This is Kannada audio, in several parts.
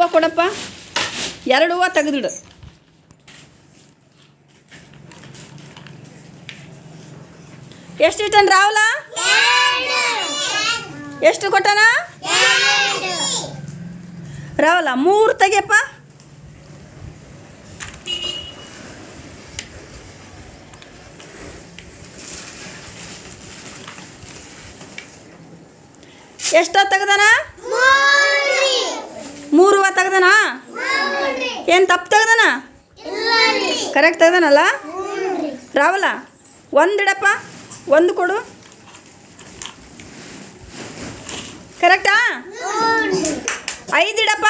ರಾವ್ ಕೊಡಪ್ಪ. 2 ಹೂವು ತೆಗೆದಿಡು. ಎಷ್ಟು ಇಟ್ಟನ್ ರಾವ್ಲ? ಎಷ್ಟು ಕೊಟ್ಟನ ರಾವಲ? 3 ತೆಗೆಯಪ್ಪ. ಎಷ್ಟ ತೆಗ್ದಾನ? 3 ಹೂವು ತೆಗ್ದಾನ. ಏನು ತಪ್ಪು ತೆಗ್ದಾನ? ಕರೆಕ್ಟ್ ತೆಗ್ದಾನಲ್ಲ ರಾವಲ? 1 ಇಡಪ್ಪ. 1 ಕೊಡು. ಕರೆಕ್ಟಾ? 5 ಇಡಪ್ಪ.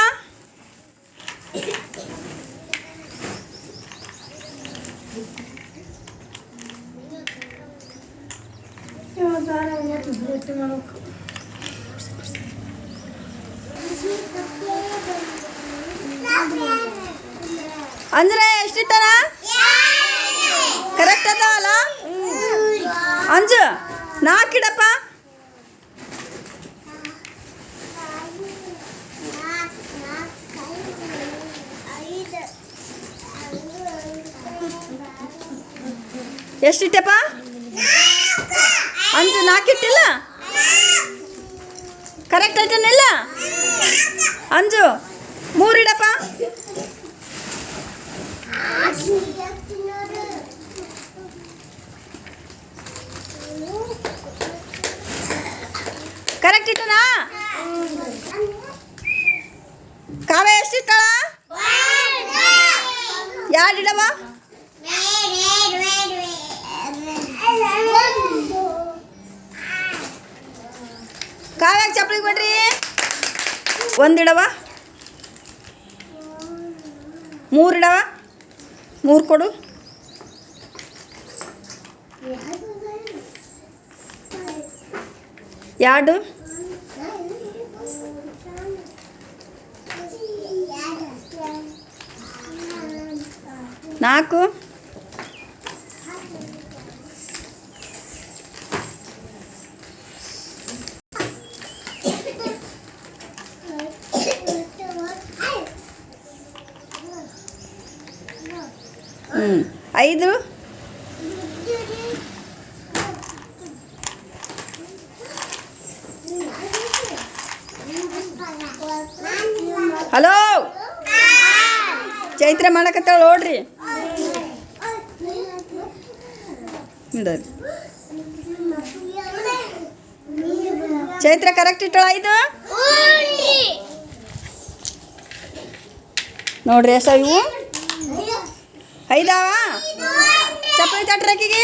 ಅಂದ್ರೆ ಎಷ್ಟಿಟ್ಟನ? ಕರೆಕ್ಟ್ ಅದಾವಲ್ಲ? ಅಂಜು 4 ಇಡಪ್ಪ. ಎಷ್ಟಿಟ್ಟಪ್ಪ? ಅಂಜು 4 ಇಟ್ಟಿಲ್ಲ? ಕರೆಕ್ಟ್ ಐಟನಿಲ್ಲ? ಅಂಜು 3 ಇಡಪ್ಪ. ಕರೆಕ್ಟ್ ಇಟ್ಟನ? ಕಾವ್ಯ ಎಷ್ಟಿಟ್ಟಳ? 2 ಇಡವ. ಕಾವ್ಯಾಗ ಚಪ್ಪಲಿಗೆ ಬಿಡ್ರಿ. 1 ಇಡವ. 3 ಇಡವ. 3 ಕೊಡು. 2 4 5 ಹಲೋ ಚೈತ್ರ ಮಾಡಕತ್ತಾಳ ನೋಡ್ರಿ. ಚೈತ್ರ ಕರೆಕ್ಟ್ ಇಟ್ಟಳ? 5 ನೋಡ್ರಿ. ಎಷ್ಟ ಇವು? 5 ಚಪ್ಪಲಿ ತಟ್ರಾಕಿಗೆ.